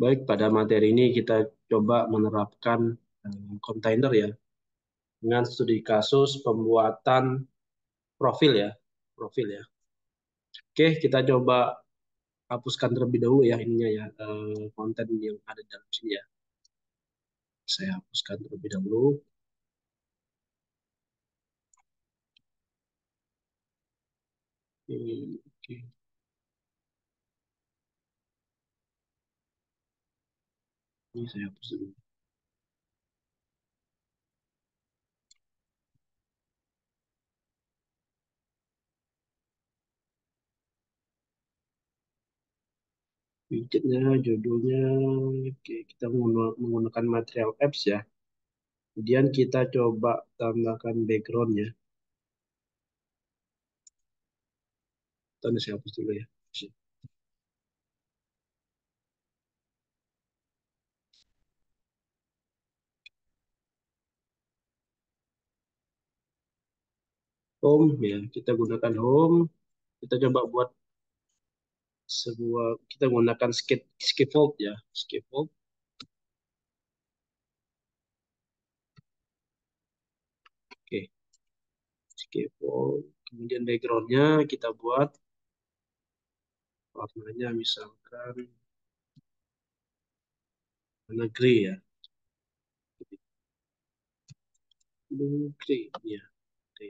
Baik, pada materi ini kita coba menerapkan kontainer ya, dengan studi kasus pembuatan profil ya, profil ya. Oke, kita coba hapuskan terlebih dahulu ya ininya ya, konten yang ada dalam sini ya. Saya hapuskan terlebih dahulu. Oke, ini saya hapus dulu. Widgetnya, judulnya, oke, kita menggunakan material apps ya. Kemudian kita coba tambahkan backgroundnya. Tadi saya hapus dulu ya. Home ya, kita gunakan home. Kita coba buat kita gunakan scaffold ya, scaffold. Oke, scaffold. Kemudian backgroundnya kita buat warnanya misalkan warna grey ya, blue grey ya. Oke.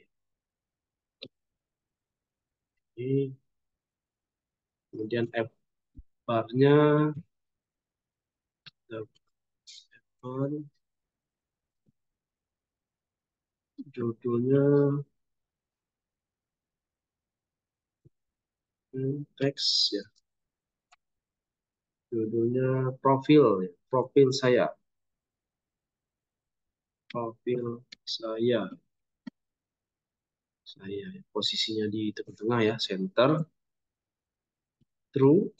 Ini kemudian F barnya kita bar, judulnya teks ya, judulnya profil ya, profil saya saya posisinya di tengah-tengah ya, center, true,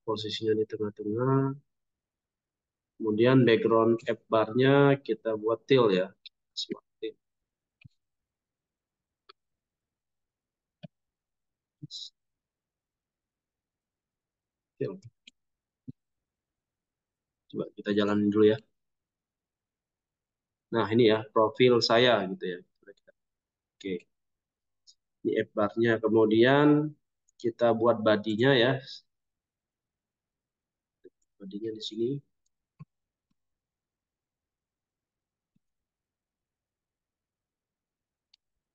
posisinya di tengah-tengah. Kemudian background app bar-nya kita buat til ya. Smart til. Til. Coba kita jalanin dulu ya. Nah, ini ya profil saya gitu ya. Oke, ini app bar-nya. Kemudian kita buat body-nya ya. Body-nya di sini.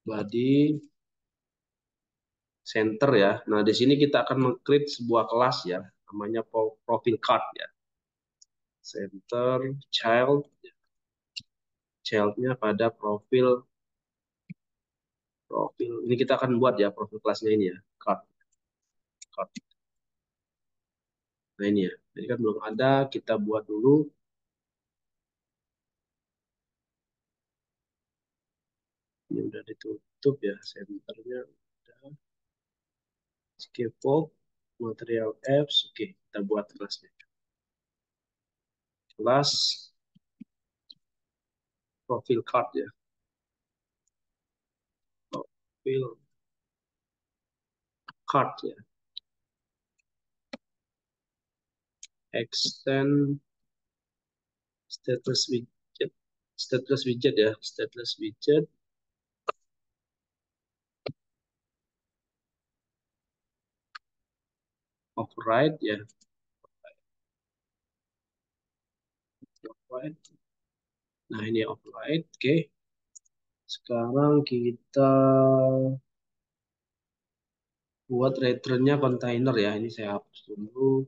Body center ya. Nah, di sini kita akan meng-create sebuah kelas ya. Namanya profile card ya. Center child. Child-nya pada profil profil. Ini kita akan buat ya profil kelasnya ini ya. Card. Card. Nah ini ya, jadi kan belum ada, kita buat dulu. Ini udah ditutup ya, senternya udah. Scaffold, material apps, oke, kita buat kelasnya. Kelas profil card ya, profil card ya. Extend stateless widget, stateless widget ya, stateless widget. Override ya, override. Nah ini override, oke. Sekarang kita buat returnnya kontainer ya. Ini saya hapus dulu.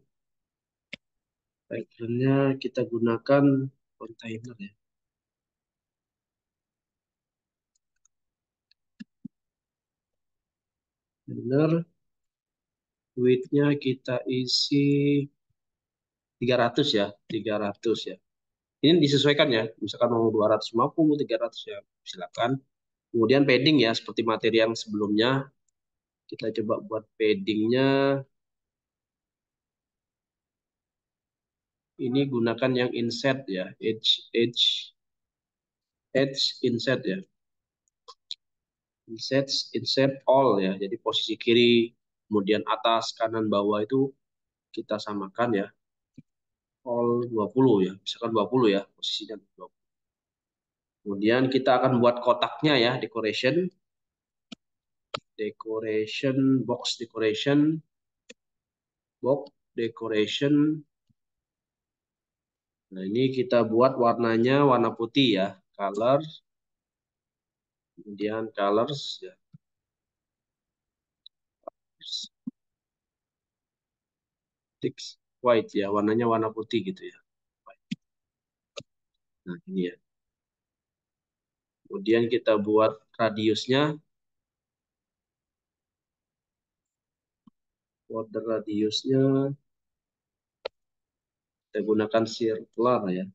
Returnnya kita gunakan kontainer ya. Benar. Width-nya kita isi 300 ya. 300 ya. Ini disesuaikan ya. Misalkan mau 250, 300 ya. Silakan. Kemudian padding ya. Seperti materi yang sebelumnya. Kita coba buat paddingnya. Ini gunakan yang inset ya. Edge inset ya. Inset all ya. Jadi posisi kiri, kemudian atas, kanan, bawah itu kita samakan ya. All 20 ya. Misalkan 20 ya posisinya 20. Kemudian kita akan buat kotaknya ya, decoration. Decoration, box decoration, box decoration. Nah, ini kita buat warnanya warna putih ya. Color, kemudian colors ya. Text white ya, warnanya warna putih gitu ya. Nah, ini ya. Kemudian kita buat radiusnya. Border radiusnya kita gunakan circular ya.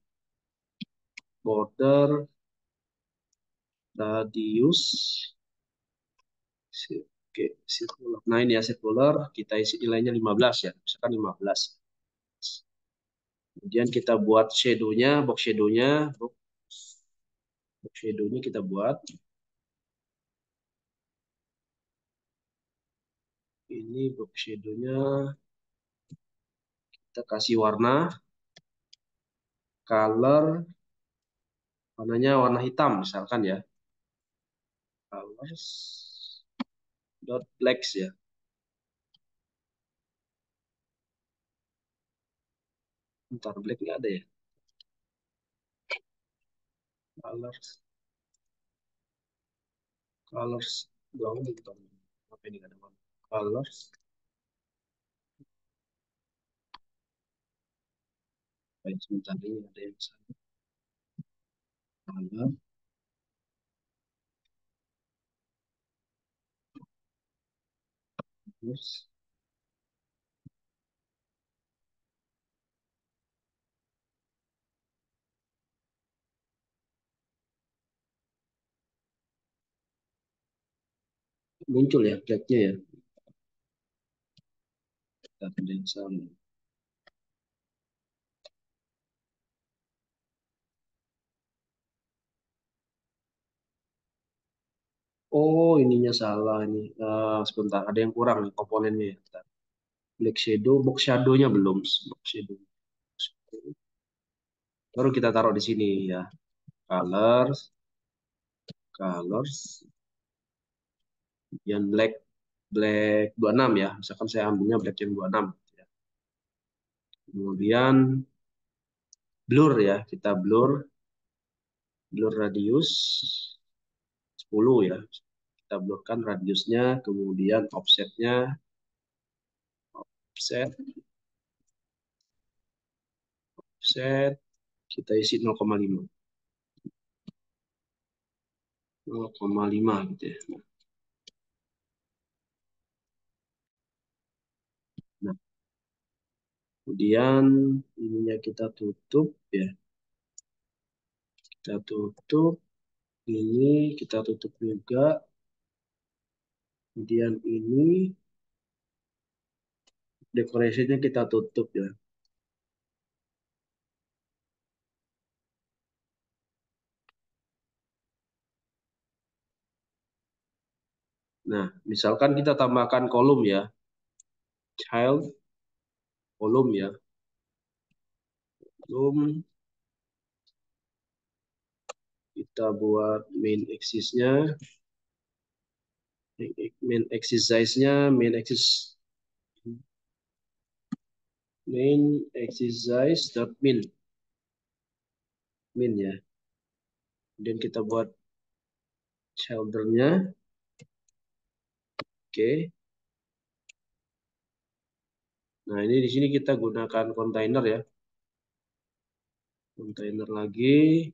Border radius. Oke, circular. Nah, ini ya circular, kita isi nilainya 15 ya. Misalkan 15. Kemudian kita buat shadow-nya, box shadow-nya, box shadow-nya kita buat. Ini box shadow-nya kita kasih warna, color, warnanya warna hitam misalkan ya. Colors dot blacks ya. Ntar black nggak ada ya. Colors, colors doang gitu. Apa ini nggak ada warna? Colors, baik sebentar ini ada yang salah. Color, terus muncul ya blacknya ya. Kita ada yang salah. Oh, ininya salah ini. Sebentar, ada yang kurang nih komponennya ya. Bentar. Black shadow, box shadow-nya belum. Box shadow. Baru kita taruh di sini ya. Colors, colors, yang black, black 26 ya. Misalkan saya ambilnya black yang 26. Ya. Kemudian blur ya, kita blur, blur radius 10 ya. Kita blurkan radiusnya, kemudian offsetnya, offset, offset, kita isi 0,5. 0,5 gitu ya. Nah, kemudian ininya kita tutup ya. Kita tutup, ini kita tutup juga. Kemudian ini dekorasinya kita tutup ya. Nah, misalkan kita tambahkan kolom ya. Child, kolom ya. Kolom, kita buat main axis-nya. Main axis size-nya, main axis size dot min ya. Kemudian kita buat shoulder-nya. Oke. Nah, ini di sini kita gunakan kontainer ya. Kontainer lagi.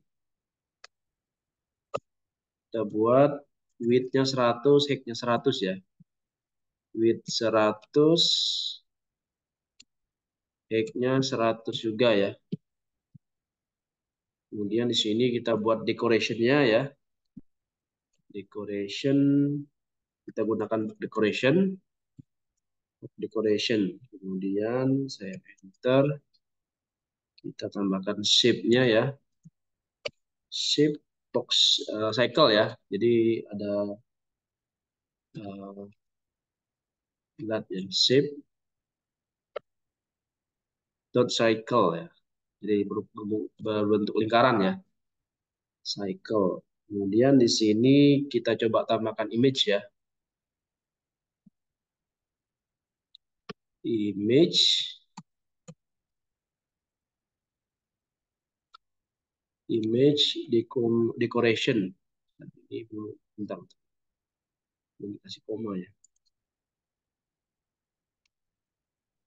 Kita buat width-nya 100, height-nya 100 ya. Width 100, height-nya 100 juga ya. Kemudian di sini kita buat decoration-nya ya. Decoration, kita gunakan decoration. Decoration. Kemudian saya enter. Kita tambahkan shape-nya ya. Shape box cycle ya. Jadi ada lihat ya shape dot cycle ya. Jadi berbentuk lingkaran ya, cycle. Kemudian di sini kita coba tambahkan image ya. Image, decoration. Ini bentar, ini kasih koma ya.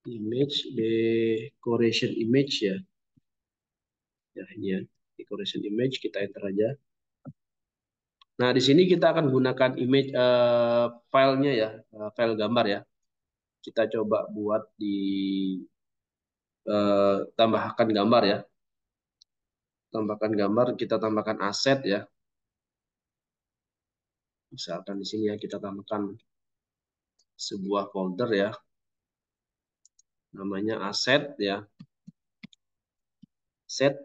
Image decoration image ya. Ya ini ya, decoration image kita enter aja. Nah, di sini kita akan gunakan image filenya ya, file gambar ya. Kita coba buat di tambahkan gambar ya. Tambahkan gambar, kita tambahkan aset ya. Misalkan di sini ya kita tambahkan sebuah folder ya. Namanya aset ya. Set.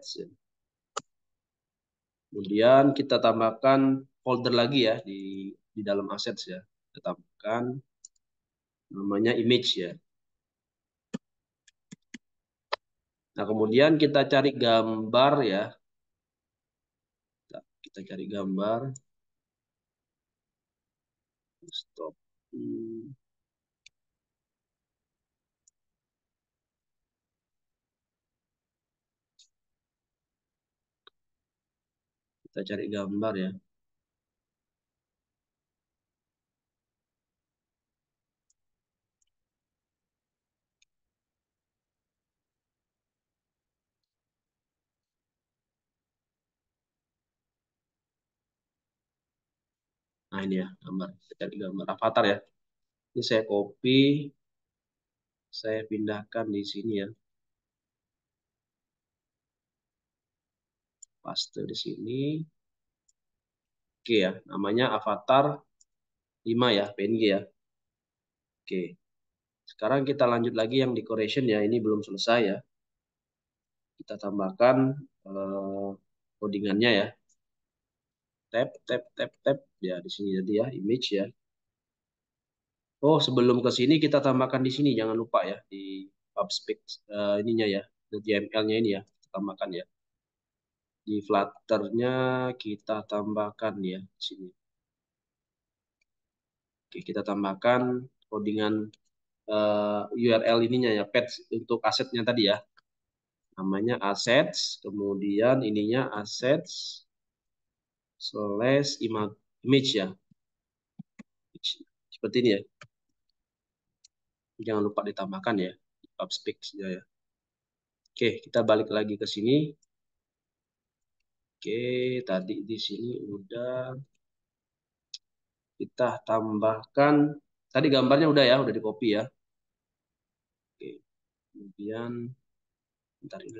Kemudian kita tambahkan folder lagi ya di dalam assets ya. Kita tambahkan namanya image ya. Nah, kemudian kita cari gambar ya. Kita cari gambar. Stop. Kita cari gambar ya. Nah, ini ya gambar. Kita cari gambar avatar ya. Ini saya copy, saya pindahkan di sini ya. Paste di sini. Oke ya, namanya avatar 5 ya, PNG ya. Oke. Sekarang kita lanjut lagi yang decoration ya. Ini belum selesai ya. Kita tambahkan codingannya ya. Tap, tap, tap, tap. Ya, di sini jadi ya, image ya. Oh, sebelum ke sini kita tambahkan di sini. Jangan lupa ya, di PubSpec ininya ya. HTML-nya ini ya. Kita tambahkan ya. Di Flutter-nya kita tambahkan ya di sini. Oke, kita tambahkan codingan URL ininya ya, path untuk asetnya tadi ya. Namanya assets, kemudian ininya assets slash image ya. Seperti ini ya. Jangan lupa ditambahkan ya. PubSpec ya. Oke, kita balik lagi ke sini. Oke, tadi di sini udah kita tambahkan. Tadi gambarnya udah ya, udah di copy ya. Oke, kemudian bentar ini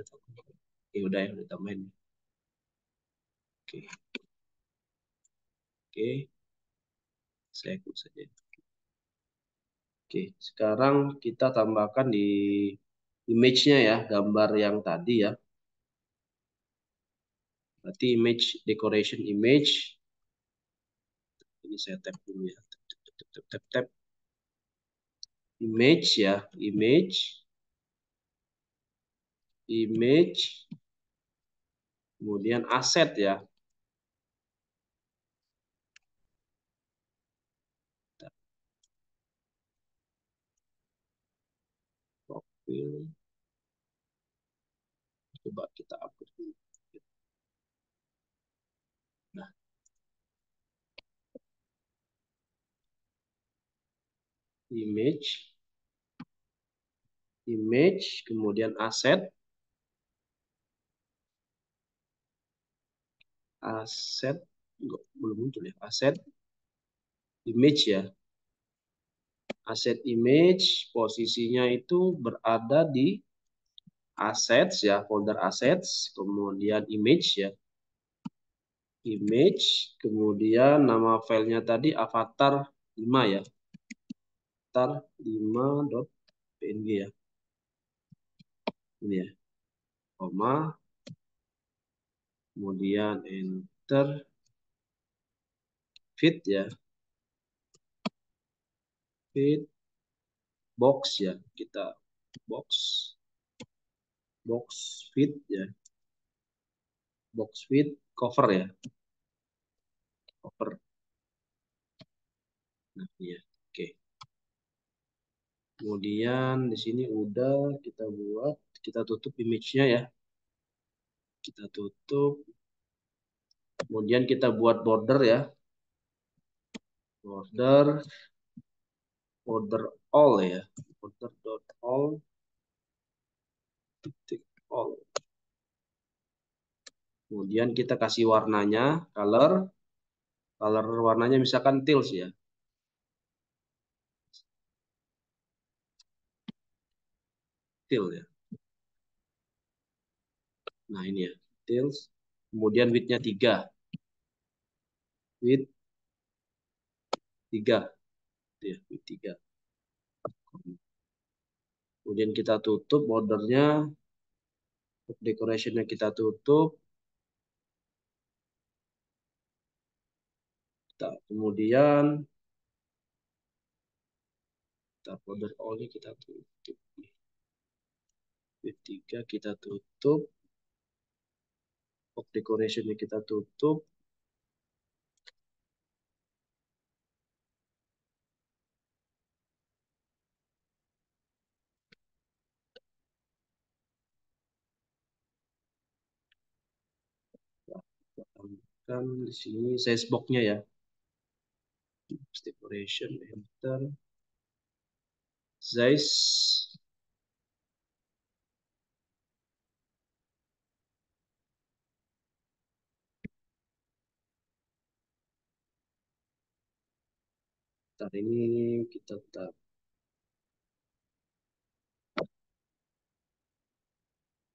udah ya, udah tambahin. Oke, oke, saya ikut saja. Oke, sekarang kita tambahkan di image-nya ya, gambar yang tadi ya. Berarti image decoration image. Ini saya tap dulu ya. Tap. Image ya, image, kemudian aset ya. Profil. Coba kita upload dulu. Nah, image, kemudian aset, belum muncul ya, aset, image ya. Aset image posisinya itu berada di assets ya, folder assets, kemudian image ya. Image, kemudian nama filenya tadi avatar 5 ya. Avatar 5.png ya. Ini ya. Koma, kemudian enter, fit ya. Fit, box ya. Kita box. box fit ya, box fit cover ya, cover. Nah, iya. Oke. Kemudian di sini udah kita buat, kita tutup image-nya ya. Kita tutup. Kemudian kita buat border ya. Border, border all ya. Border dot all, titik all. Kemudian kita kasih warnanya, color. Color warnanya misalkan teals ya. Teal ya. Nah ini ya, teals. Kemudian width-nya 3. Width 3. Ya, width 3. Kemudian kita tutup bordernya, decoration-nya kita tutup. Kemudian kita border all-nya kita tutup. Width 3 kita tutup. Decoration-nya kita tutup. Kita tambahkan di sini size box-nya ya. Decoration, enter. Size. Ntar ini kita tetap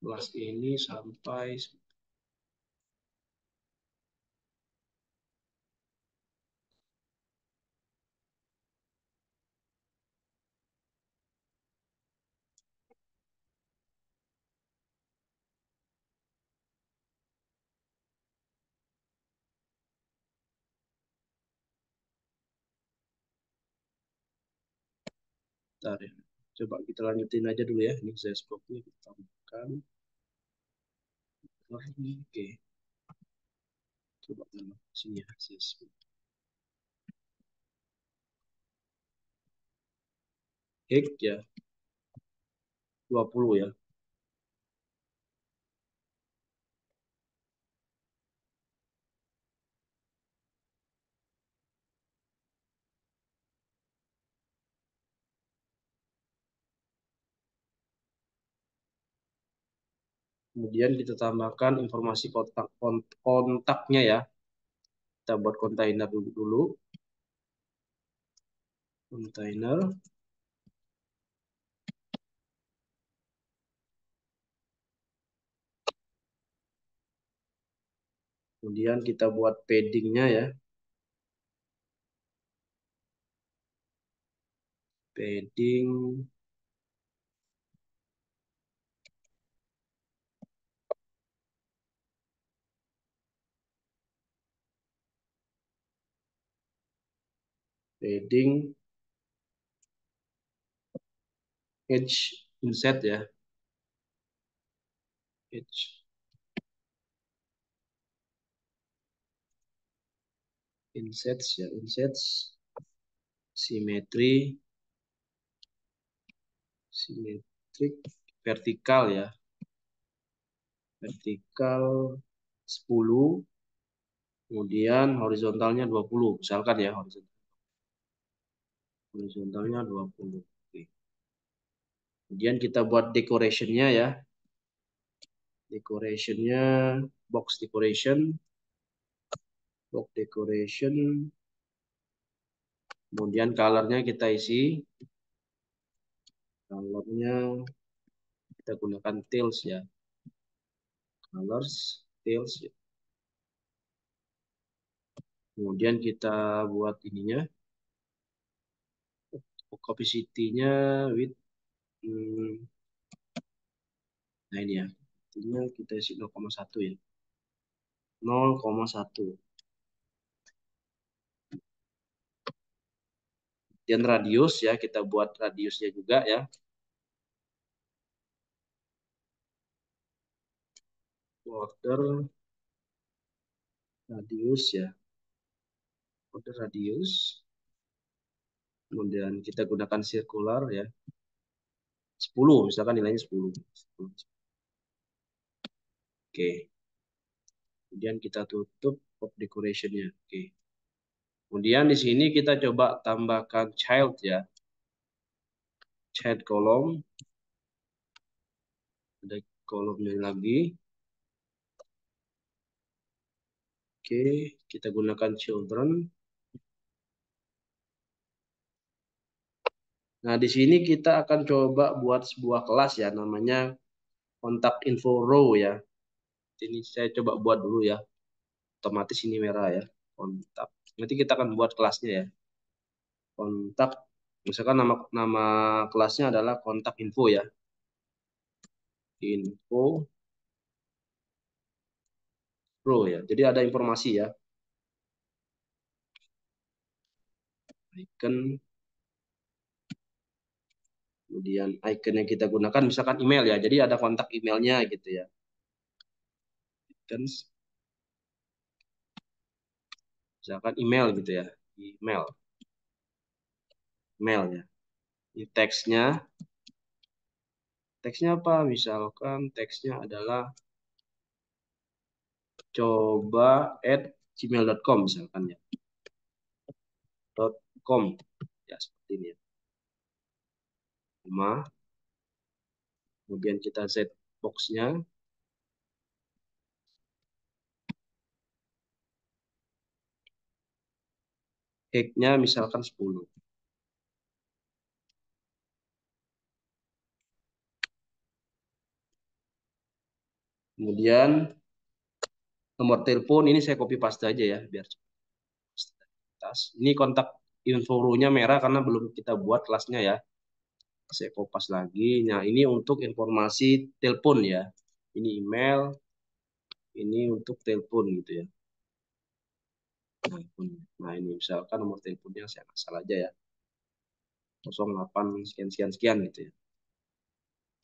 plus ini sampai bentar ya. Coba kita lanjutin aja dulu ya. Ini size box-nya kita tambahkan. Oke. Coba tambah sini ya. Size box. Height ya. 20 ya. Kemudian kita tambahkan informasi kontaknya ya. Kita buat kontainer dulu. Kontainer. Kemudian kita buat paddingnya ya. Padding. Padding. Edge inset ya. Edge. Insets ya. Insets. Simetri. Simetrik. Vertikal ya. Vertikal 10. Kemudian horizontalnya 20. Misalkan ya horizontalnya 20. Oke. Kemudian kita buat decoration-nya ya. Decoration-nya box decoration. Box decoration. Kemudian color-nya kita isi. Color-nya kita gunakan tails ya. Colors, tails ya. Kemudian kita buat ininya. Opacity-nya width. Nah ini ya. Ini kita isi 0,1 ya. 0,1. Dan radius ya, kita buat radiusnya juga ya. border radius ya, border radius. Kemudian kita gunakan circular ya, 10 misalkan nilainya 10. Oke. Kemudian kita tutup pop decoration-nya. Oke. Kemudian di sini kita coba tambahkan child ya. Child column. Ada kolomnya lagi. Oke, kita gunakan children. Nah, di sini kita akan coba buat sebuah kelas ya, namanya kontak info row ya. Ini saya coba buat dulu ya. Otomatis ini merah ya. Kontak. Nanti kita akan buat kelasnya ya. Kontak. Misalkan nama nama kelasnya adalah kontak info ya. Info row ya. Jadi ada informasi ya. Icon. Kemudian icon yang kita gunakan misalkan email ya. Jadi ada kontak emailnya gitu ya. Icons. Misalkan email gitu ya. Email. Email ya. Ini teksnya. Teksnya apa? Misalkan teksnya adalah coba at gmail.com misalkan ya. .com ya seperti ini ya. Nama. Kemudian kita set boxnya. Height-nya misalkan 10. Kemudian nomor telepon ini saya copy paste aja ya biar cepat. Ini kontak info-nya merah karena belum kita buat kelasnya ya. Saya kopas lagi. Nah, ini untuk informasi telepon ya. Ini email, ini untuk telepon gitu ya. Nah, ini misalkan nomor teleponnya saya asal aja ya. 08 sekian sekian sekian gitu ya.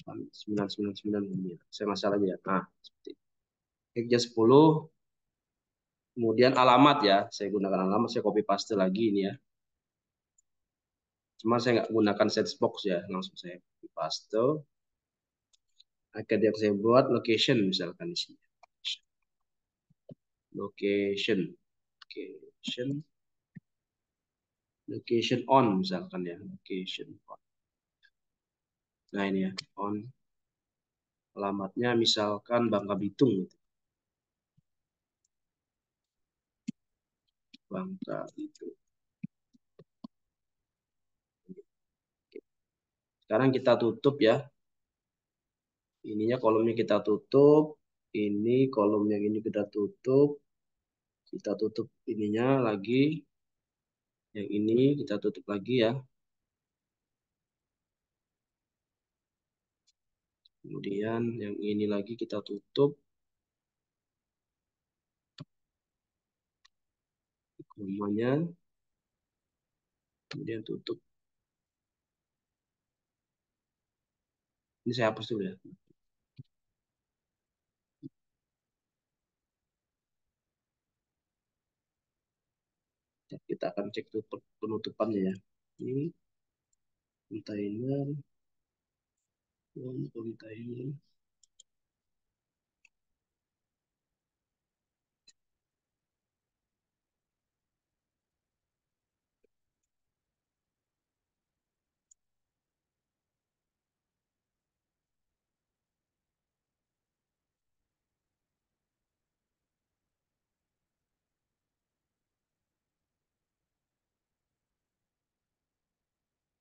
999 ini ya. Saya masalah aja ya. Nah, seperti ini. 10. Kemudian alamat ya. Saya gunakan alamat, saya copy paste lagi ini ya. Cuma saya nggak gunakan set box ya. Langsung saya copy paste. Akhirnya yang saya buat location misalkan di sini. Location. Location. Location on misalkan ya. Location on. Nah ini ya. On. Alamatnya misalkan Bangka Belitung gitu. Bangka Belitung. Sekarang kita tutup ya. Ininya kolomnya kita tutup. Ini kolom yang ini kita tutup. Kita tutup ininya lagi. Yang ini kita tutup lagi ya. Kemudian yang ini lagi kita tutup. Kolomnya. Kemudian tutup. Ini saya hapus dulu ya. Kita akan cek penutupannya ya. Ini container. Container.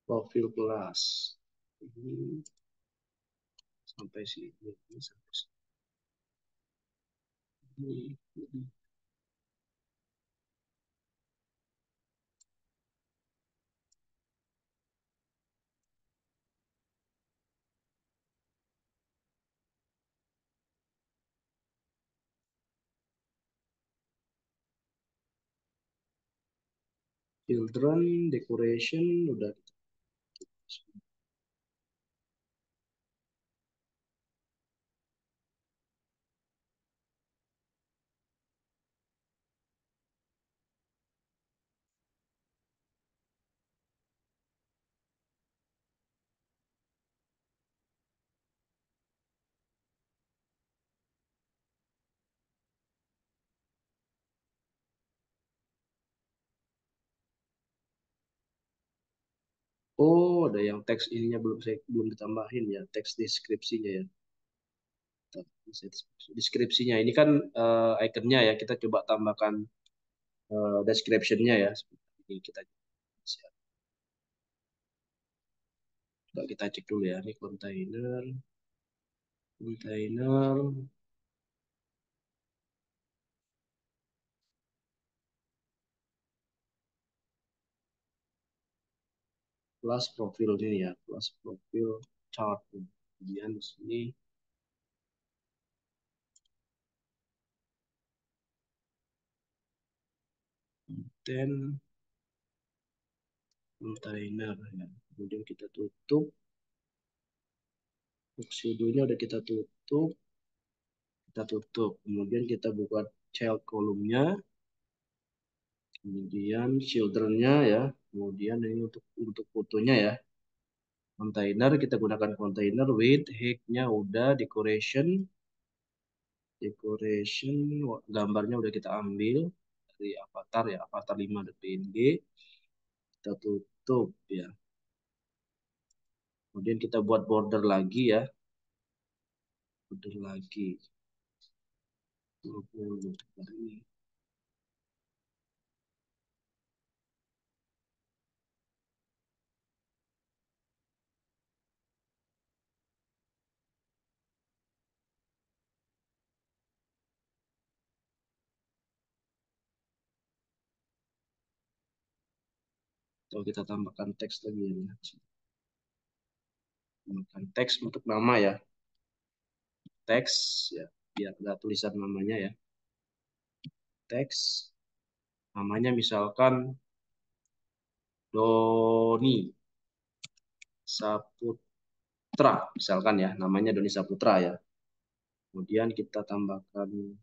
Profil kelas. Ini sampai sini. Ini sampai sini. Children decoration udah. Oh, ada yang teks ininya belum ditambahin ya, teks deskripsinya ya. Deskripsinya ini kan ikonnya ya, kita coba tambahkan description-nya ya. Seperti ini kita cek dulu ya, ini kontainer plus profil ini ya, plus profil chart. Kemudian di sini konten kontainer ya. Kemudian kita tutup. Sudonya udah kita tutup. Kemudian kita buka child kolomnya, kemudian children-nya ya. Kemudian ini untuk fotonya ya. Container kita gunakan container with height-nya udah decoration gambarnya udah kita ambil dari avatar ya, avatar 5.png. Kita tutup ya. Kemudian kita buat border lagi ya. Border lagi. 20 ini. Kalau kita tambahkan teks lagi ya. Tambahkan teks untuk nama ya. Teks ya, biar ada tulisan namanya ya. Teks namanya misalkan Doni Saputra misalkan ya, namanya Doni Saputra ya. Kemudian kita tambahkan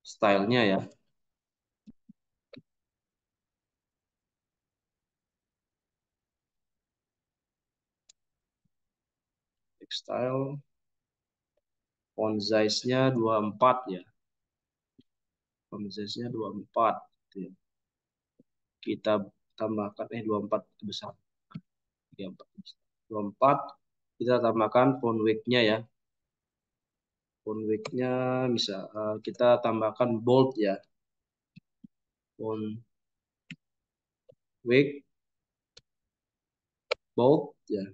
stylenya ya. Style font size-nya 24 ya. Font size-nya 24 gitu ya. Kita tambahkan 24 besar. 34 24 kita tambahkan font weight-nya ya. Font weight-nya bisa kita tambahkan bold ya. Font weight bold ya.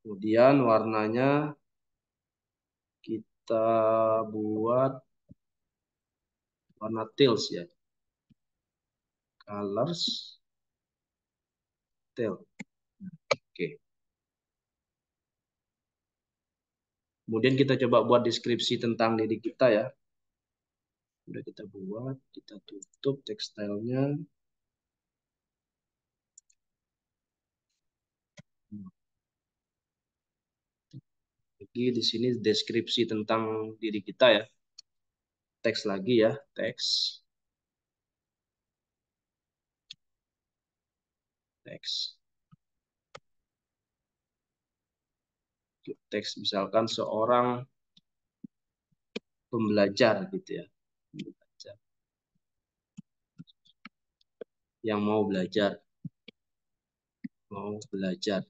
Kemudian warnanya kita buat warna teals ya. Colors teal. Oke. Kemudian kita coba buat deskripsi tentang diri kita ya. Udah kita buat, kita tutup tekstilnya. Lagi di sini deskripsi tentang diri kita ya. Teks lagi ya, teks. Teks. Teks misalkan seorang pembelajar gitu ya. Pembelajar. Yang mau belajar. Mau belajar.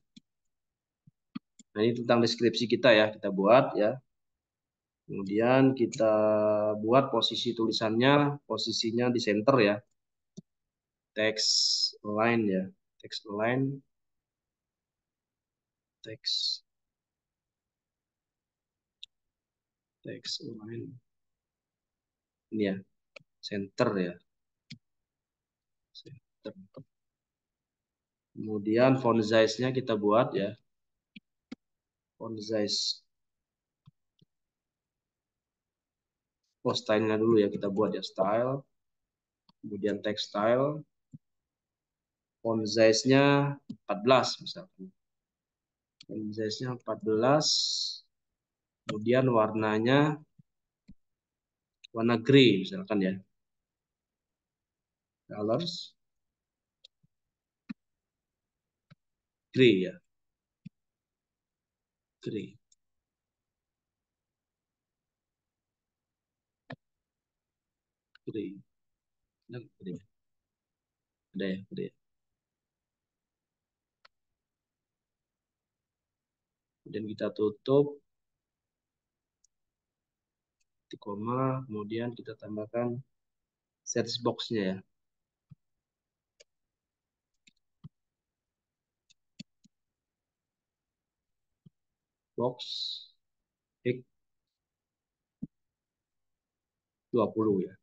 Nah, ini tentang deskripsi kita ya, kita buat ya. Kemudian kita buat posisi tulisannya, posisinya di center ya. Text align ya. Text align. Text align. Ini ya, center ya. Center. Kemudian font size-nya kita buat ya. Font size. Oh, style-nya dulu ya, kita buat ya, style. Kemudian text style. Font size-nya 14 misalkan. Font size-nya 14. Kemudian warnanya warna grey misalkan ya. Colors grey ya. Grey. Grey. Grey. Ada ya, grey. Kemudian kita tutup, titik koma, kemudian kita tambahkan search box-nya ya. Box X 20 ya.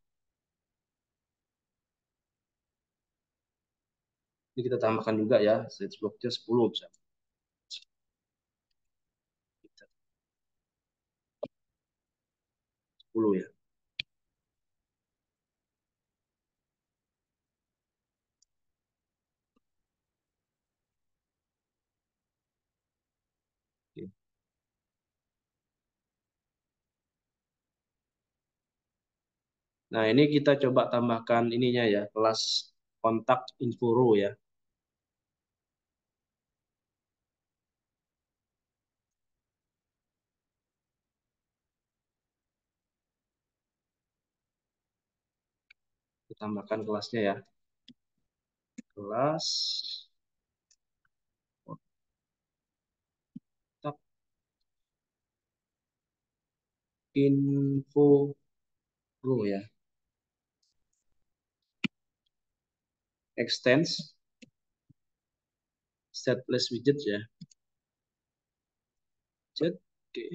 Ini kita tambahkan juga ya, search box-nya 10 bisa. Kita 10 ya. Oke. Nah, ini kita coba tambahkan ininya ya, kelas kontak info row ya. Kita tambahkan kelasnya ya. Kelas kontak info row ya. Extends stateless widget ya. Widget. Oke.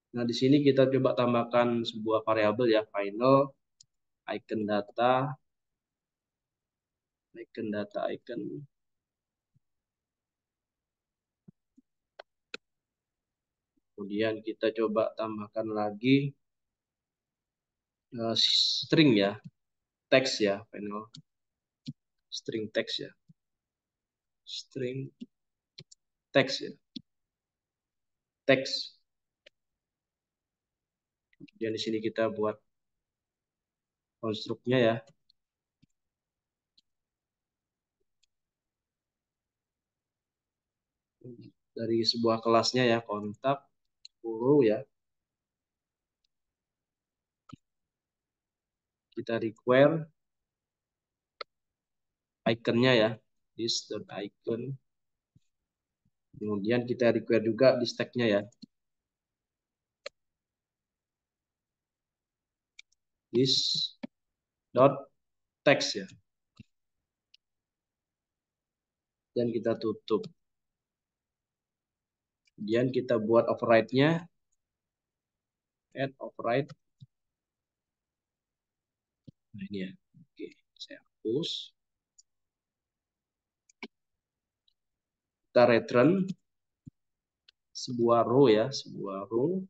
Nah, di sini kita coba tambahkan sebuah variabel ya, final icon data, icon. Kemudian kita coba tambahkan lagi string ya, teks ya, final string teks ya, string teks ya, teks. Kemudian di sini kita buat konstruknya ya. Dari sebuah kelasnya ya, kontak guru ya. Kita require iconnya ya, this.icon. Kemudian kita require juga di stack-nya ya, this dot text ya. Dan kita tutup. Kemudian kita buat override-nya, add override. Nah ini ya. Oke, saya hapus. Kita return sebuah row ya, sebuah row.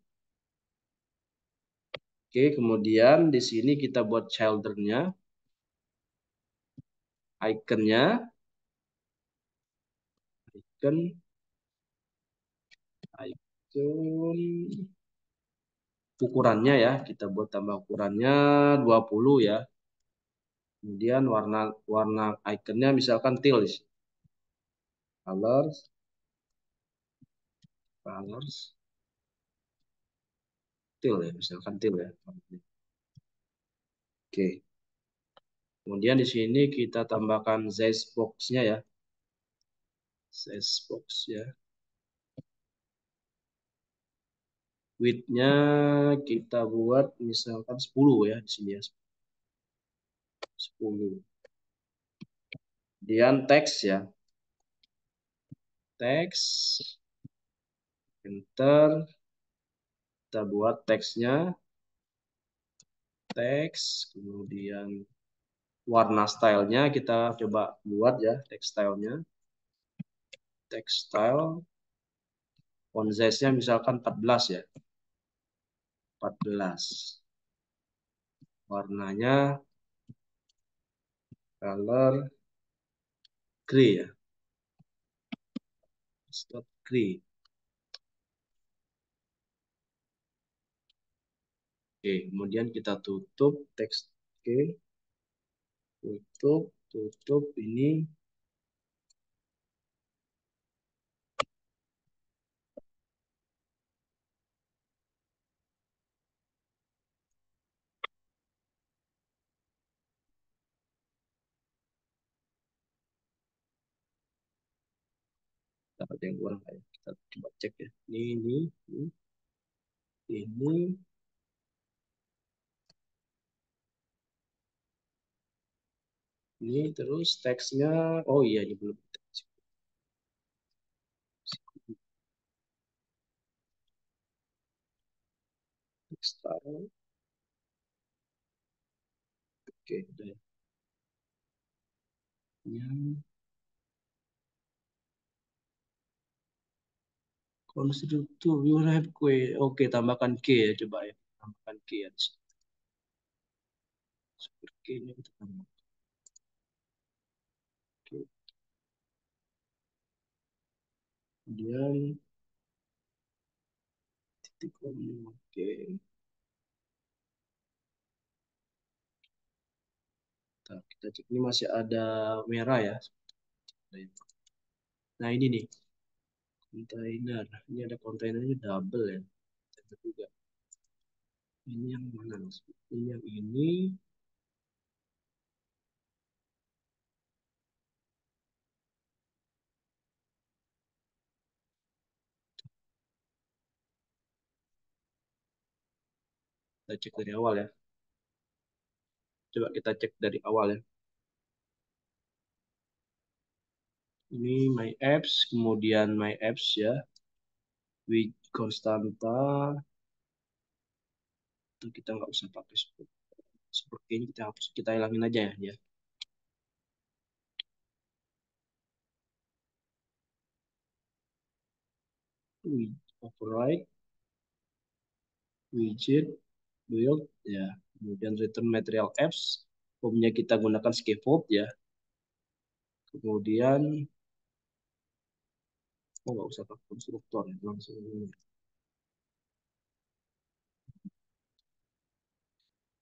Oke, kemudian di sini kita buat childer-nya, icon-nya, icon ukurannya ya, kita buat tambah ukurannya 20 ya. Kemudian warna warna iconnya misalkan teal, colors, teal ya, misalkan teal ya. Oke. Kemudian di sini kita tambahkan size box-nya ya. Size box ya. Width-nya kita buat misalkan 10 ya di sini ya. 10. Kemudian teks ya. Teks, enter, kita buat teksnya, teks, kemudian warna stylenya kita coba buat ya, text stylenya, text style, font size-nya misalkan 14 ya, 14, warnanya color gray ya, gray. Oke, kemudian kita tutup teks. Oke, tutup ini. Kita ada yang kurang kayak kita coba cek ya. Ini ini terus teksnya. Oh iya, ini belum. Style. Oke, udah ya. Yang konstruktur you have kue. Oke, tambahkan K ya, coba ya. Tambahkan K ya. Super K ini kita tambah. Oke. Kemudian titik koma. Oke. Kita cek ini masih ada merah ya. Nah ini nih kontainer. Ini ada kontainernya double ya. Contoh juga. Ini yang mana? Ini yang ini. Kita cek dari awal ya. Coba kita cek dari awal ya. Ini my apps, kemudian my apps ya. With Constanta. Itu kita nggak usah pakai seperti ini, kita hapus, kita hilangin aja ya. Override, widget, build ya. Kemudian return material apps. Home-nya kita gunakan scaffold ya. Kemudian nggak usah pakai konstruktor ya, langsung ini.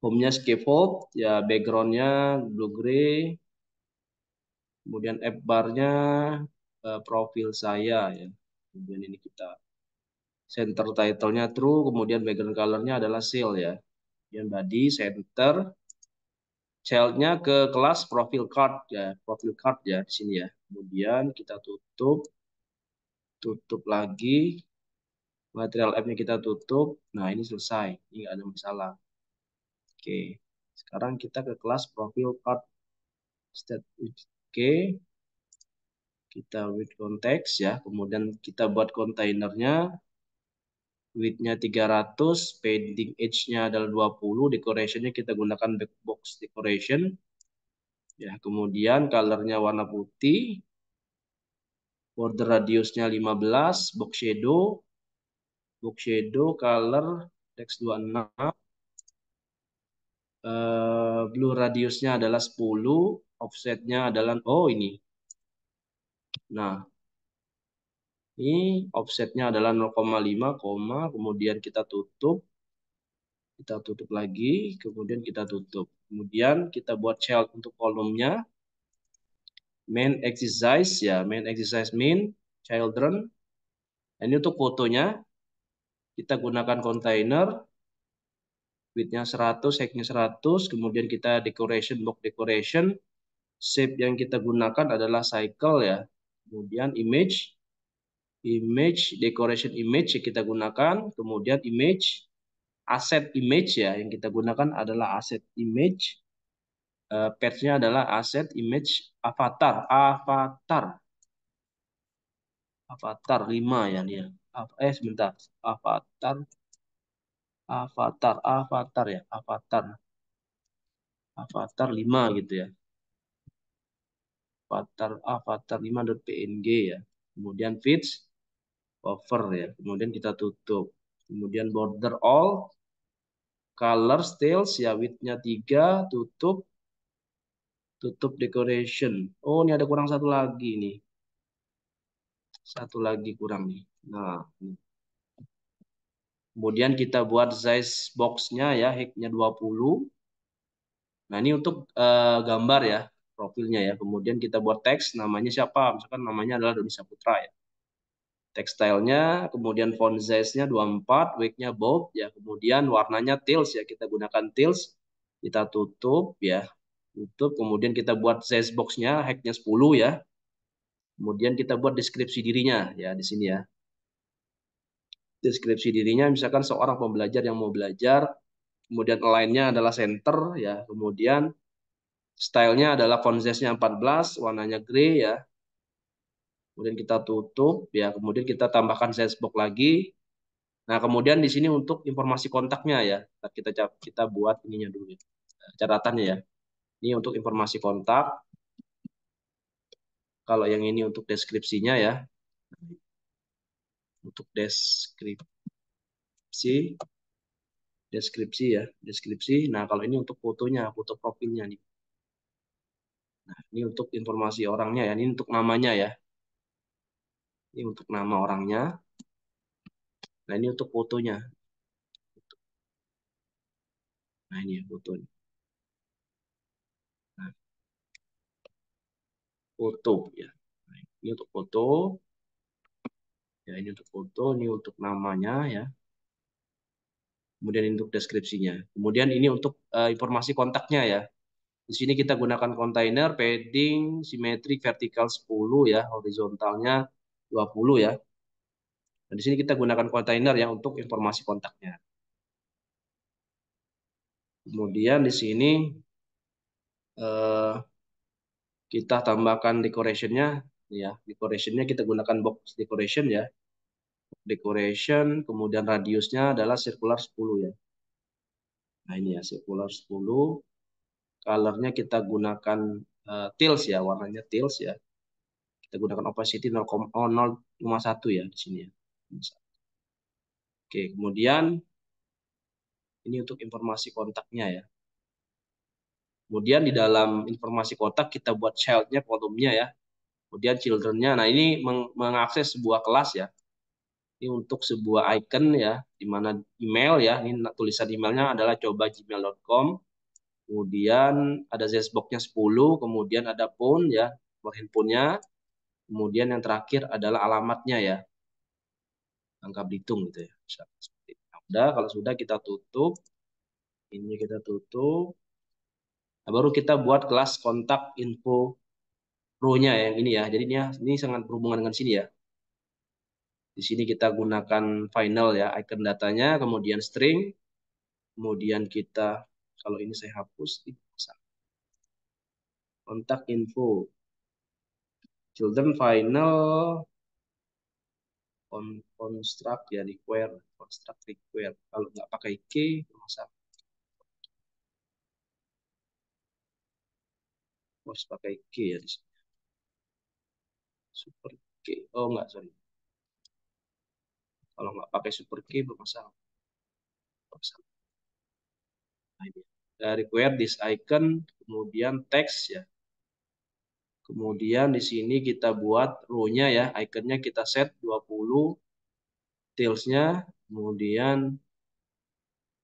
Home-nya scaffold ya, background-nya blue gray. Kemudian app bar-nya profil saya ya. Kemudian ini kita center title-nya true, kemudian background color-nya adalah seal ya. Kemudian body center, child-nya ke kelas profil card ya, profil card ya di sini ya. Kemudian kita tutup lagi, material app-nya kita tutup. Nah ini selesai, ini nggak ada masalah. Oke, sekarang kita ke kelas profil card state. Oke, kita with context ya. Kemudian kita buat kontainernya. Width-nya 300, padding edge-nya adalah 20, decoration-nya kita gunakan back box decoration. Ya, kemudian color-nya warna putih, border radiusnya 15, box shadow color text 26, blue radiusnya adalah 10, offsetnya adalah oh ini. Nah, ini offsetnya adalah 0,5, kemudian kita tutup lagi, kemudian kita tutup. Kemudian kita buat child untuk kolomnya. Main exercise ya, main exercise main children. Ini untuk fotonya kita gunakan container, width-nya 100, height-nya 100, kemudian kita decoration box decoration. Shape yang kita gunakan adalah cycle ya. Kemudian image decoration image yang kita gunakan, kemudian image asset image ya yang kita gunakan adalah asset image. Page-nya adalah asset image avatar 5 ya dia. Sebentar. Avatar avatar 5 gitu ya. Avatar 5.png ya. Kemudian fits cover ya. Kemudian kita tutup. Kemudian border all color styles ya, width-nya 3, tutup decoration. Oh, ini ada kurang satu lagi nih. Satu lagi kurang nih. Nah, kemudian kita buat size box-nya ya, height-nya 20. Nah, ini untuk gambar ya, profilnya ya. Kemudian kita buat teks, namanya siapa? Misalkan namanya adalah Doni Saputra ya. Tekstilnya, kemudian font size-nya 24, weight-nya bold ya. Kemudian warnanya teals ya, kita gunakan teals. Kita tutup ya. Tutup, kemudian kita buat size box-nya, height-nya 10 ya. Kemudian kita buat deskripsi dirinya ya di sini ya. Deskripsi dirinya misalkan seorang pembelajar yang mau belajar, kemudian align-nya adalah center ya, kemudian stylenya adalah font size-nya 14, warnanya grey ya. Kemudian kita tutup ya, kemudian kita tambahkan size box lagi. Nah, kemudian di sini untuk informasi kontaknya ya. Kita buat ininya dulu ya. Catatannya ya. Ini untuk informasi kontak. Kalau yang ini untuk deskripsinya ya. Untuk deskripsi ya, deskripsi. Nah, kalau ini untuk fotonya, foto profilnya nih. Nah, ini untuk informasi orangnya ya, ini untuk namanya ya. Ini untuk nama orangnya. Nah, ini untuk fotonya. Nah, ini ya fotonya. Nah, foto ya. Nah, ini untuk foto. Ya, ini untuk foto, ini untuk namanya ya. Kemudian ini untuk deskripsinya. Kemudian ini untuk informasi kontaknya ya. Di sini kita gunakan kontainer, padding, simetrik, vertikal 10 ya, horizontalnya 20 ya. Dan di sini kita gunakan kontainer ya untuk informasi kontaknya. Kemudian di sini eh, kita tambahkan decorationnya ya. Decorationnya kita gunakan box decoration ya. Decoration, kemudian radiusnya adalah circular 10 ya. Nah ini ya circular 10. Colornya kita gunakan teals ya, warnanya teals ya. Kita gunakan opacity 0,1 ya di sini ya. Oke, kemudian ini untuk informasi kontaknya ya. Kemudian di dalam informasi kontak kita buat child-nya, kolomnya ya. Kemudian children-nya. Nah, ini mengakses sebuah kelas ya. Ini untuk sebuah icon ya, di mana email ya. Ini tulisan emailnya adalah coba@gmail.com. Kemudian ada Zbox-nya 10, kemudian ada phone ya, nomor handphonenya. Kemudian yang terakhir adalah alamatnya ya, Bangka Belitung gitu ya. Nah, udah, kalau sudah kita tutup. Ini kita tutup. Nah, baru kita buat kelas kontak info row-nya yang ini ya. Jadi ini sangat berhubungan dengan sini ya. Di sini kita gunakan final ya, icon datanya, kemudian string, kemudian kita, kalau ini saya hapus, kontak info, children final, construct ya, require, construct require. Kalau nggak pakai key, masalah. Harus pakai key ya di sini. Super key. Oh nggak, sorry. Kalau nggak pakai super key bermasalah. Nah, ini. Require this icon, kemudian text ya. Kemudian di sini kita buat row-nya ya, iconnya kita set 20, tails-nya, kemudian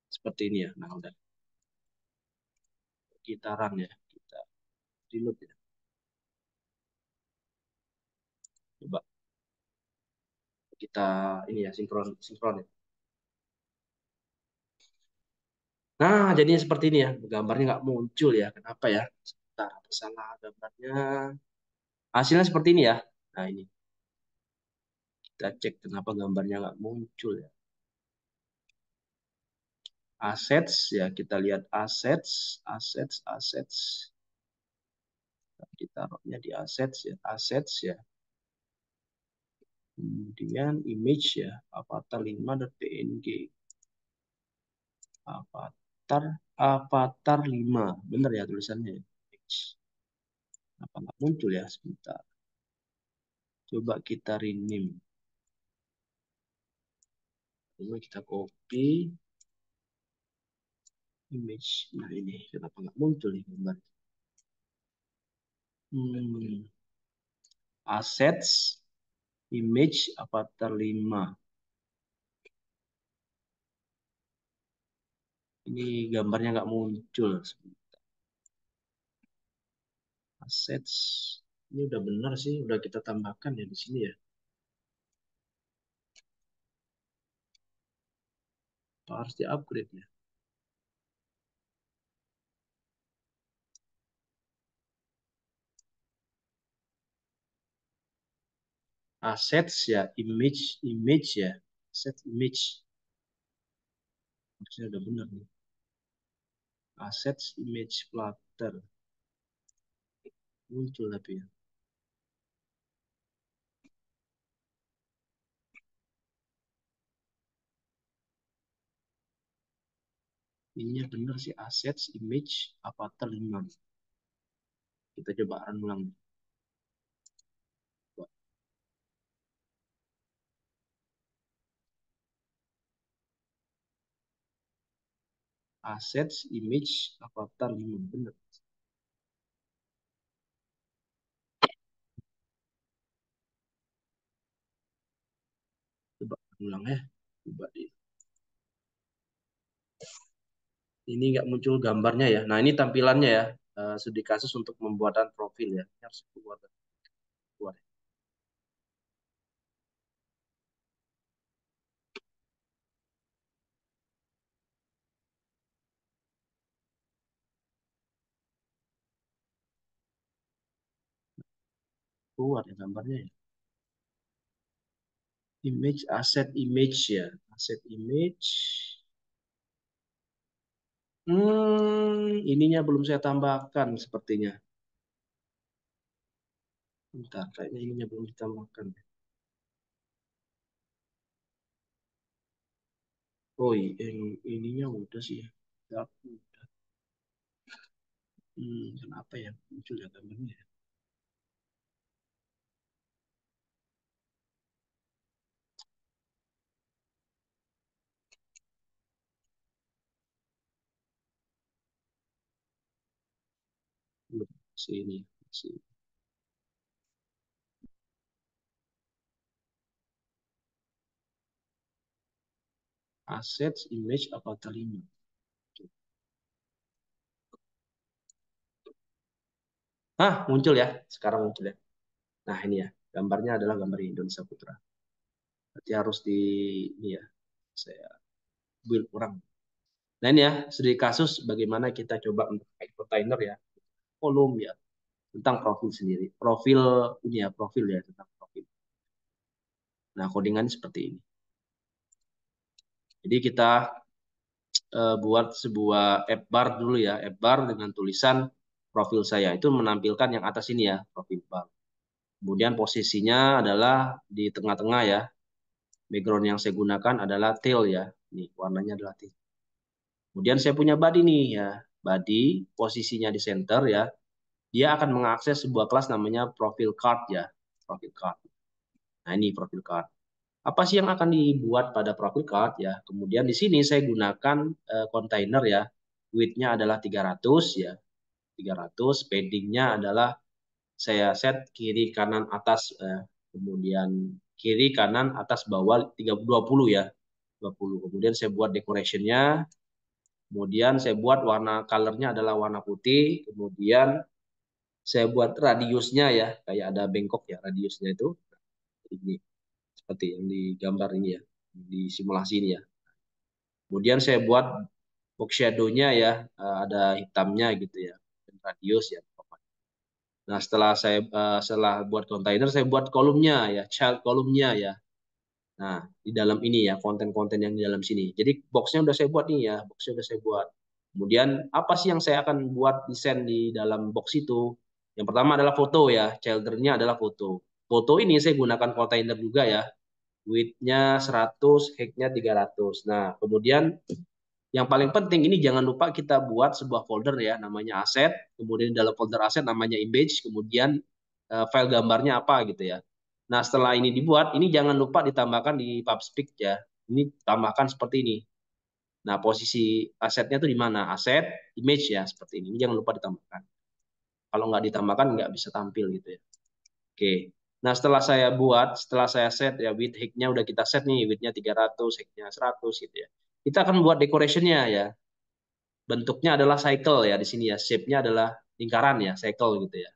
seperti ini ya. Nah, udah kita run ya, kita reload ya. Coba kita ini ya, sinkron sinkron ya. Nah, jadinya seperti ini ya. Gambarnya nggak muncul ya. Kenapa ya? Sebentar, apa salah gambarnya? Hasilnya seperti ini ya. Nah, ini kita cek kenapa gambarnya nggak muncul ya. Assets ya, kita lihat assets. Kita taruhnya di assets ya, kemudian image ya, avatar 5.png, avatar avatar 5, bener ya tulisannya. Apa nggak muncul ya, sebentar, coba kita rename, coba kita copy image. Nah ini kenapa nggak muncul nih gambar. Assets image avatar 5, ini gambarnya nggak muncul. Assets ini udah benar sih, udah kita tambahkan ya di sini ya. Harus di upgrade ya. Assets ya, image ya, asset image. Maksudnya udah benar nih. Assets image Flutter muncul tapi ya. Ininya benar sih, assets image avatar 5. Kita coba run ulang. Assets image avatar 5 benar. Coba ulang ya. Coba di. Ini nggak muncul gambarnya ya. Nah, ini tampilannya ya. Studi kasus untuk pembuatan profil ya. Ini harus keluar. Keluar. Keluar ya gambarnya ya. Image, asset image ya. Asset image. Ininya belum saya tambahkan sepertinya. Bentar, kayaknya ininya belum ditambahkan. Oh, ininya udah sih ya. Udah. Kenapa ya muncul ya gambarnya? Sini, sini. Assets, image, avatar 5. Muncul ya. Sekarang muncul ya. Nah, ini ya. Gambarnya adalah gambar Indonesia Putra. Berarti harus di ini ya. Saya build kurang. Nah, ini ya, studi kasus bagaimana kita coba untuk container ya. Kolom ya. Tentang profil sendiri. Profil ini ya, profil ya, tentang profil. Nah, codingan seperti ini. Jadi kita buat sebuah app bar dulu ya, app bar dengan tulisan profil saya. Itu menampilkan yang atas ini ya, profil bar. Kemudian posisinya adalah di tengah-tengah ya. Background yang saya gunakan adalah tail ya. Nih, warnanya adalah tail. Kemudian saya punya body nih ya. Body posisinya di center ya. Dia akan mengakses sebuah kelas namanya profile card ya. Profile card. Nah, ini profile card. Apa sih yang akan dibuat pada profile card ya? Kemudian di sini saya gunakan container ya. Width-nya adalah 300 ya. 300, padding-nya adalah saya set kiri kanan atas kemudian kiri kanan atas bawah 20 ya. 20. Kemudian saya buat decoration-nya. Kemudian saya buat warna color-nya adalah warna putih. Kemudian saya buat radiusnya ya, kayak ada bengkok ya radiusnya itu. Ini seperti yang di gambar ini ya, di simulasi ini ya. Kemudian saya buat box shadow-nya ya, ada hitamnya gitu ya, dan radius ya. Nah, setelah buat kontainer, saya buat kolomnya ya, child kolomnya ya. Nah, di dalam ini ya, konten-konten yang di dalam sini. Jadi boxnya udah saya buat nih ya, boxnya udah saya buat. Kemudian apa sih yang saya akan buat desain di dalam box itu? Yang pertama adalah foto ya, childernya adalah foto. Foto ini saya gunakan kontainer juga ya, width-nya 100, height-nya 300. Nah, kemudian yang paling penting ini jangan lupa kita buat sebuah folder ya, namanya aset. Kemudian dalam folder aset namanya image, kemudian file gambarnya apa gitu ya. Nah, setelah ini dibuat, ini jangan lupa ditambahkan di PubSpeak ya. Ini tambahkan seperti ini. Nah, posisi asetnya itu di mana? Aset, image ya, seperti ini. Ini jangan lupa ditambahkan. Kalau nggak ditambahkan, nggak bisa tampil gitu ya. Oke. Nah, setelah saya set ya, width height-nya udah kita set nih, width-nya 300, height-nya 100 gitu ya. Kita akan buat decoration-nya ya. Bentuknya adalah cycle ya di sini ya. Shape-nya adalah lingkaran ya, cycle gitu ya.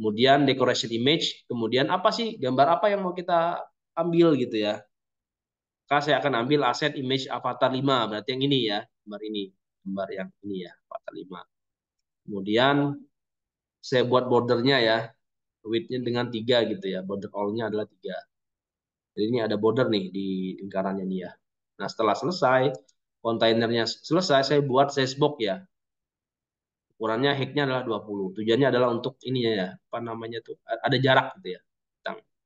Kemudian decoration image, kemudian apa sih gambar apa yang mau kita ambil gitu ya. Maka saya akan ambil aset image avatar 5, berarti yang ini ya, gambar ini. Gambar yang ini ya, avatar 5. Kemudian saya buat bordernya ya, width-nya dengan 3 gitu ya, border all-nya adalah 3. Jadi ini ada border nih di lingkarannya nih ya. Nah, setelah selesai, kontainernya selesai, saya buat sizebox ya. Ukurannya height-nya adalah 20. Tujuannya adalah untuk ini ya, apa namanya tuh, ada jarak gitu ya.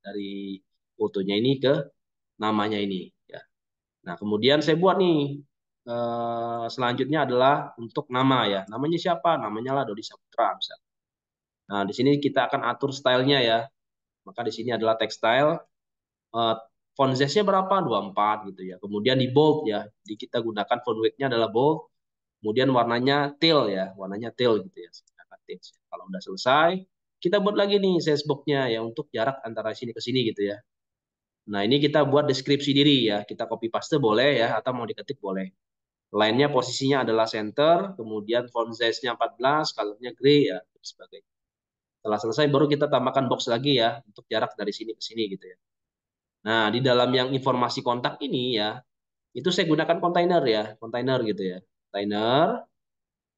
Dari fotonya ini ke namanya ini ya. Nah, kemudian saya buat nih selanjutnya adalah untuk nama ya. Namanya siapa? Namanya lah Dodi Saputra misalnya. Nah, di sini kita akan atur stylenya ya. Maka di sini adalah text style. Eh, Font size-nya berapa? 24 gitu ya. Kemudian di bold ya. Jadi kita gunakan font weight-nya adalah bold. Kemudian warnanya teal ya. Warnanya teal gitu ya. Kalau udah selesai, kita buat lagi nih size box-nya ya untuk jarak antara sini ke sini gitu ya. Nah, ini kita buat deskripsi diri ya. Kita copy paste boleh ya, atau mau diketik boleh. Lainnya posisinya adalah center, kemudian font size-nya 14, color-nya gray ya, dan sebagainya. Setelah selesai baru kita tambahkan box lagi ya, untuk jarak dari sini ke sini gitu ya. Nah, di dalam yang informasi kontak ini ya, itu saya gunakan kontainer ya, kontainer gitu ya. Kontainer.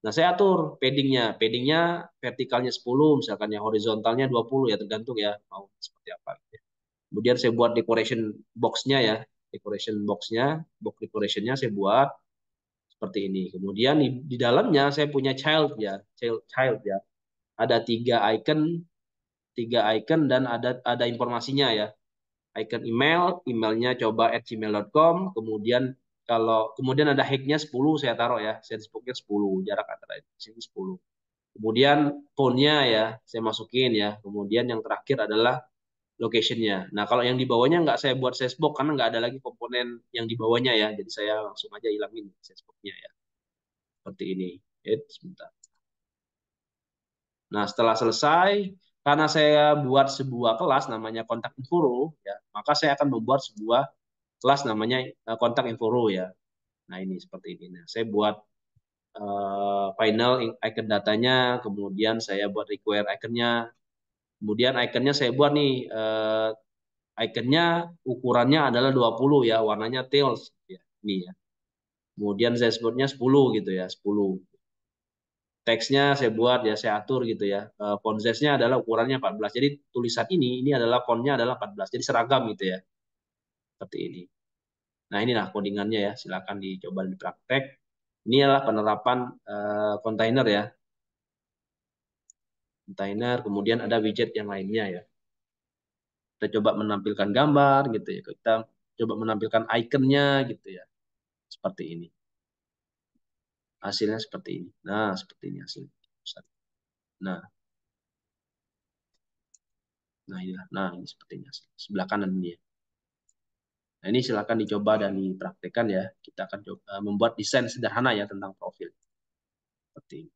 Nah, saya atur paddingnya. Paddingnya vertikalnya 10, misalkan yang horizontalnya 20 ya, tergantung ya mau seperti apa. Gitu ya. Kemudian saya buat decoration box-nya ya. Decoration box-nya, box decoration-nya saya buat seperti ini. Kemudian di dalamnya saya punya child ya, child ya. Ada tiga icon dan ada informasinya ya. Icon email, emailnya coba @gmail.com. Kemudian ada hacknya 10 saya taruh ya, Facebooknya 10, jarak antara sini 10. Kemudian phone-nya ya, saya masukin ya. Kemudian yang terakhir adalah location-nya. Nah, kalau yang di bawahnya nggak saya buat Facebook karena nggak ada lagi komponen yang di bawahnya ya. Jadi saya langsung aja hilangin Facebook-nya ya. Seperti ini. Sebentar. Nah, setelah selesai, karena saya buat sebuah kelas namanya kontak info, ya, maka saya akan membuat sebuah kelas namanya kontak info ya. Nah, ini seperti ini. Nah, saya buat final icon datanya, kemudian saya buat require iconnya, kemudian iconnya saya buat nih iconnya ukurannya adalah 20 ya, warnanya tails ya. Ini ya. Kemudian saya sebutnya 10 gitu ya, 10. Teksnya saya buat ya, saya atur gitu ya. Font size-nya adalah ukurannya 14. Jadi tulisan ini adalah fontnya adalah 14. Jadi seragam gitu ya. Seperti ini. Nah, inilah codingannya ya. Silakan dicoba di praktek. Ini adalah penerapan kontainer ya. Kontainer, kemudian ada widget yang lainnya ya. Kita coba menampilkan gambar gitu ya. Kita coba menampilkan ikonnya gitu ya. Seperti ini. Hasilnya seperti ini. Nah, seperti ini hasilnya. Nah, nah inilah. Nah, ini seperti ini hasilnya. Sebelah kanan ini ya. Nah, ini silakan dicoba dan dipraktekkan ya. Kita akan coba membuat desain sederhana ya tentang profil. Seperti ini.